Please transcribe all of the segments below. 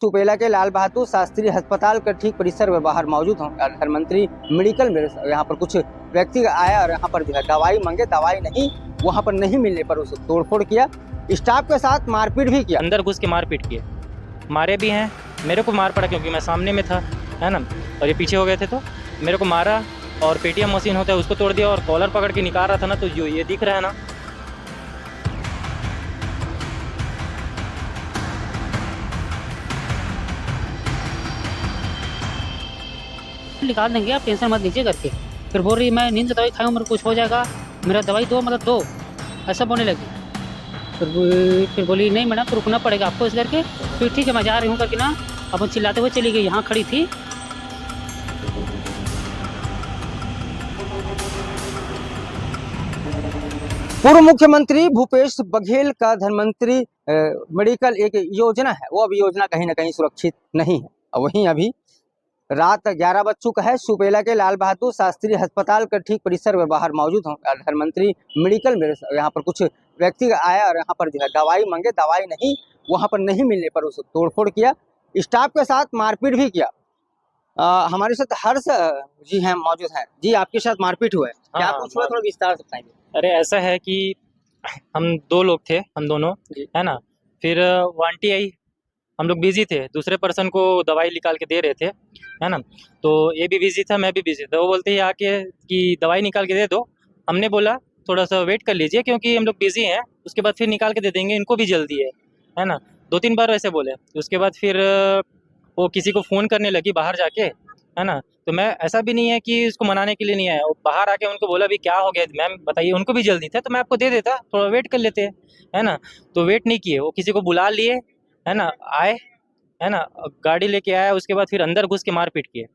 सुपेला के लाल बहादुर शास्त्री अस्पताल के ठीक परिसर में बाहर मौजूद हूँ। प्रधानमंत्री मेडिकल में यहाँ पर कुछ व्यक्ति आया और यहाँ पर जो है दवाई मांगे, दवाई नहीं, वहाँ पर नहीं मिलने पर उसे तोड़फोड़ किया, स्टाफ के साथ मारपीट भी किया। अंदर घुस के मारपीट किए, मारे भी हैं। मेरे को मार पड़ा क्योंकि मैं सामने में था, है ना, और ये पीछे हो गए थे तो मेरे को मारा और पेटीएम मशीन होता है उसको तोड़ दिया और कॉलर पकड़ के निकाल रहा था ना, तो जो ये दिख रहा है ना, निकाल देंगे, आप टेंशन मत लीजिए करके। फिर बोल रही मैं नींद की दवाई खाऊं, मेरे को कुछ हो जाएगा, मेरा दवाई दो, मतलब दो, ऐसा बोलने लगी। फिर बोली नहीं मैडम, तो रुकना पड़ेगा आपको इस करके। फिर ठीक है मैं जा रही हूँ करके ना, अपन चिल्लाते हुए चली गई, यहाँ खड़ी थी। पूर्व मुख्यमंत्री भूपेश बघेल का धनवंतरी मेडिकल एक योजना है, वो अभी योजना कहीं ना कहीं सुरक्षित नहीं है। वहीं अभी रात 11 बज चुका है। सुपेला के लाल बहादुर शास्त्री अस्पताल के ठीक परिसर में बाहर मौजूद हूँ। प्रधानमंत्री मेडिकल में यहाँ पर कुछ व्यक्ति आया और यहाँ पर जो है दवाई मांगे, दवाई नहीं, वहाँ पर नहीं मिलने पर उसे तोड़फोड़ किया, स्टाफ के साथ मारपीट भी किया। हमारे साथ हर्ष जी हैं, मौजूद हैं। जी, आपके साथ मारपीट हुआ है, क्या कुछ हुआ, थोड़ा विस्तार से बताएंगे। अरे ऐसा है कि हम दो लोग थे, हम दोनों, है ना। फिर वो आंटी आई, हम लोग बिजी थे, दूसरे पर्सन को दवाई निकाल के दे रहे थे, है ना। तो ये भी बिजी था, मैं भी बिजी था। वो बोलते हैं आके कि दवाई निकाल के दे दो। हमने बोला थोड़ा सा वेट कर लीजिए क्योंकि हम लोग बिजी हैं, उसके बाद फिर निकाल के दे देंगे, इनको भी जल्दी है ना। 2-3 बार वैसे बोले। उसके बाद फिर वो किसी को फ़ोन करने लगी बाहर जाके, है ना। तो मैं, ऐसा भी नहीं है कि उसको मनाने के लिए नहीं आया, वो बाहर आके उनको बोला भी क्या हो गया मैम बताइए, उनको भी जल्दी था तो मैं आपको दे देता, थोड़ा वेट कर लेते, है ना। तो वेट नहीं किए, वो किसी को बुला लिए, है ना, आए, है ना, गाड़ी लेके आया। उसके बाद फिर अंदर घुस के मारपीट किए,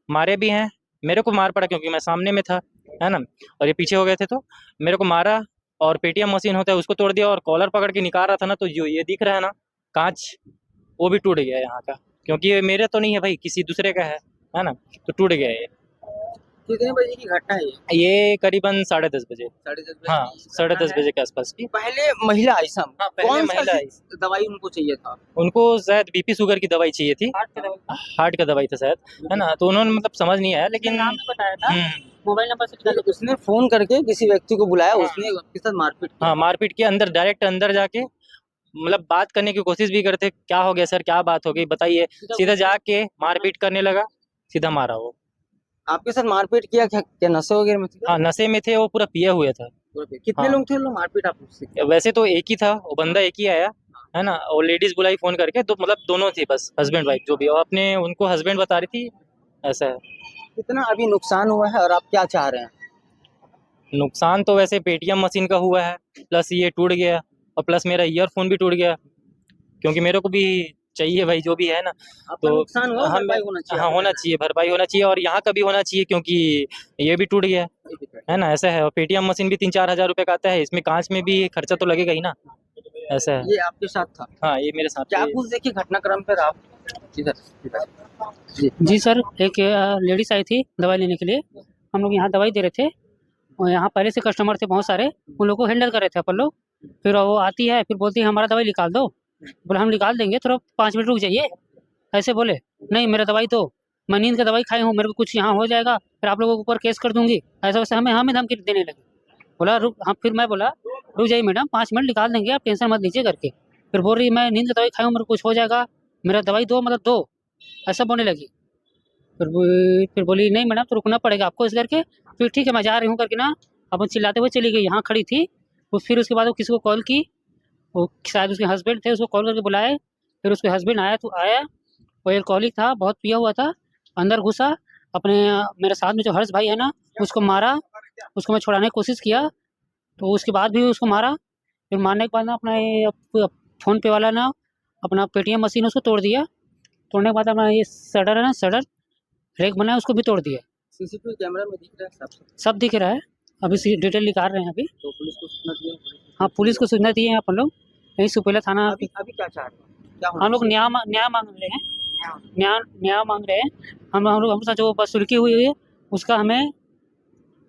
मारे भी हैं। मेरे को मार पड़ा क्योंकि मैं सामने में था, है ना, और ये पीछे हो गए थे तो मेरे को मारा और पेटीएम मशीन होता है उसको तोड़ दिया और कॉलर पकड़ के निकाल रहा था ना, तो जो ये दिख रहा है ना कांच, वो भी टूट गया यहाँ का, क्योंकि ये मेरे तो नहीं है भाई, किसी दूसरे का है ना, तो टूट गया ये। कितने बजे की घटना है ये करीबन 10:30 बजे, 10:30 बजे? हाँ 10:30 बजे के आसपास की। पहले महिला आई सब, हाँ, पहले कौन महिला सा आई। दवाई उनको चाहिए था? उनको शायद बीपी शुगर की दवाई चाहिए थी, हार्ट का दवाई था शायद, है ना। तो उन्होंने मतलब समझ नहीं आया, लेकिन नाम भी बताया था, मोबाइल नंबर से तो उसने फोन करके किसी व्यक्ति को बुलाया, हाँ। उसने उसके साथ मारपीट किया। हाँ, मारपीट किया, अंदर डायरेक्ट अंदर जाके मतलब बात करने की कोशिश भी करते, क्या हो गया सर, क्या बात हो गई बताइए, सीधा जाके मारपीट करने लगा, सीधा मारा वो। आपके साथ मारपीट किया? क्या नशे वगैरह में थे? हाँ, नशे में थे, वो पूरा पिया हुआ था। कितने हाँ। लोग थे लोग मारपीट आप उससे? वैसे तो एक ही था, वो बंदा एक ही आया, है ना, और लेडीज बुलाई फोन करके, तो मतलब दोनों थी बस, हस्बैंड वाइफ जो भी, और अपने उनको हस्बैंड बता रही थी, ऐसा है। कितना अभी नुकसान हुआ है और आप क्या चाह रहे हैं? नुकसान तो वैसे पेटीएम मशीन का हुआ है, प्लस ये टूट गया, और प्लस मेरा ईयरफोन भी टूट गया, क्योंकि मेरे को भी चाहिए भाई जो भी है ना। आपका तो नुकसान हुआ, हम, भरपाई होना चाहिए। हाँ होना चाहिए, भरपाई होना चाहिए, और यहाँ का भी होना चाहिए क्योंकि ये भी टूट गया है ना, ऐसा है। और पेटीएम मशीन भी 3-4 हज़ार रुपये का आता है, इसमें कांच में भी खर्चा तो लगेगा ही ना, ऐसा है। ये आपके साथ था? हाँ, ये मेरे साथ। क्या कुछ देखिए घटनाक्रम पर आप जी सर, एक लेडीज आई थी दवाई लेने के लिए, हम लोग यहाँ दवाई दे रहे थे, और यहाँ पहले से कस्टमर थे बहुत सारे, उन लोगों को हैंडल कर रहे थे अपन लोग। फिर वो आती है, फिर बोलती है हमारा दवाई निकाल दो। बोले हम निकाल देंगे, थोड़ा 5 मिनट रुक जाइए, ऐसे बोले। नहीं मेरा दवाई तो, मैं नींद का दवाई खाई हूँ, मेरे को कुछ यहाँ हो जाएगा, फिर आप लोगों के ऊपर केस कर दूंगी, ऐसा वैसे हमें धमकी देने लगे। बोला रुक, हाँ, फिर मैं बोला रुक जाइए मैडम, 5 मिनट निकाल देंगे, आप टेंशन मत लीजिए करके। फिर बोल रही मैं नींद का दवाई खाई हूँ, मेरे को कुछ हो जाएगा, मेरा दवाई दो, मतलब दो, ऐसा बोलने लगी। फिर बोली नहीं मैडम, तो रुकना पड़ेगा आपको इस करके। फिर ठीक है मैं जा रही हूँ करके ना, अपन चिल्लाते हुए चली गई, यहाँ खड़ी थी। फिर उसके बाद वो किसी को कॉल की, वो शायद उसके हस्बैंड थे, उसको कॉल करके बुलाए। फिर उसके हस्बैंड आया, तो आया, वो एल्कोहलिक था, बहुत पिया हुआ था, अंदर घुसा, अपने मेरे साथ में जो हर्ष भाई है ना, उसको मारा, उसको मैं छुड़ाने की कोशिश किया, तो उसके बाद भी उसको मारा। फिर मारने के बाद ना अपना ये फ़ोन पे वाला ना, अपना पेटीएम मशीन उसको तोड़ दिया। तोड़ने के बाद अपना ये शटर है ना, शटर रैक बना है, उसको भी तोड़ दिया। सीसीटीवी कैमरा में दिख रहा है सब दिख रहा है, अभी डिटेल निकाल रहे हैं अभी। तो पुलिस को सूचना दिए? हाँ, पुलिस को सूचना दी है अपन लोग, यही सुपेला थाना। अभी क्या चाह रहे हैं? क्या हम लोग न्याय मांग रहे हैं, न्याय मांग रहे हैं। हम लोग हमारे साथ जो वसूली हुई है उसका, हमें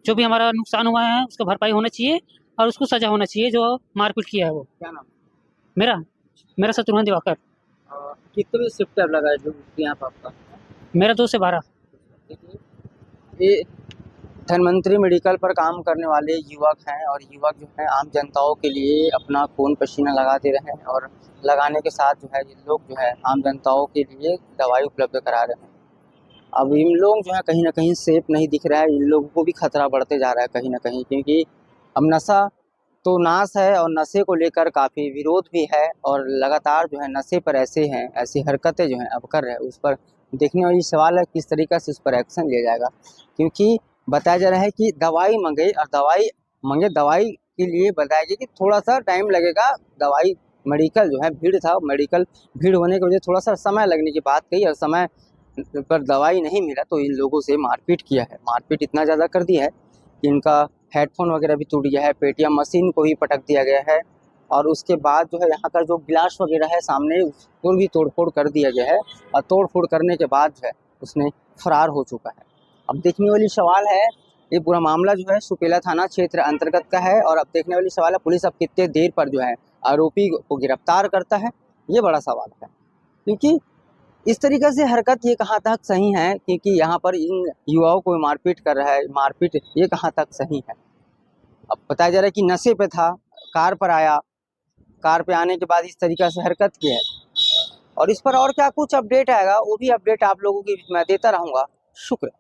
जो भी हमारा नुकसान हुआ है उसका भरपाई होना चाहिए, और उसको सजा होना चाहिए जो मारपीट किया है वो। क्या नाम? मेरा शत्रुघ्न दिवाकर। कितने शिफ्ट अब लगा है जो यहाँ पर आपका? मेरा 2 से 12। ये धन्वंतरी मेडिकल पर काम करने वाले युवक हैं और युवक जो है आम जनताओं के लिए अपना खून पसीना लगा दे रहे हैं और लगाने के साथ जो है ये लोग जो है आम जनताओं के लिए दवाई उपलब्ध करा रहे हैं। अब इन लोग जो है कहीं ना कहीं सेफ नहीं दिख रहा है, इन लोगों को भी खतरा बढ़ते जा रहा है कहीं ना कहीं, क्योंकि अब नशा तो नाश है और नशे को लेकर काफ़ी विरोध भी है और लगातार जो है नशे पर ऐसी हरकतें जो हैं अब कर रहे हैं। उस पर देखने वाली सवाल है किस तरीक़े से उस पर एक्शन लिया जाएगा, क्योंकि बताया जा रहा है कि दवाई मंगे और दवाई के लिए बताया गया कि थोड़ा सा टाइम लगेगा। दवाई मेडिकल जो है भीड़ था, मेडिकल भीड़ होने की वजह थोड़ा सा समय लगने की बात कही और समय पर दवाई नहीं मिला तो इन लोगों से मारपीट किया है। मारपीट इतना ज़्यादा कर दिया है कि इनका हेडफोन वगैरह भी टूट गया है, पेटीएम मशीन को भी पटक दिया गया है और उसके बाद जो है यहाँ का जो गिलास वगैरह है सामने उसको भी तोड़फोड़ कर दिया गया है और तोड़फोड़ करने के बाद जो है उसने फरार हो चुका है। अब देखने वाली सवाल है, ये पूरा मामला जो है सुपेला थाना क्षेत्र अंतर्गत का है और अब देखने वाली सवाल है पुलिस अब कितने देर पर जो है आरोपी को गिरफ्तार करता है, ये बड़ा सवाल है। क्योंकि इस तरीक़े से हरकत ये कहाँ तक सही है, क्योंकि यहाँ पर इन युवाओं को मारपीट कर रहा है, मारपीट ये कहाँ तक सही है। अब बताया जा रहा है कि नशे पे था, कार पर आया, कार पे आने के बाद इस तरीक़े से हरकत की है और इस पर और क्या कुछ अपडेट आएगा वो भी अपडेट आप लोगों की मैं देता रहूँगा। शुक्र।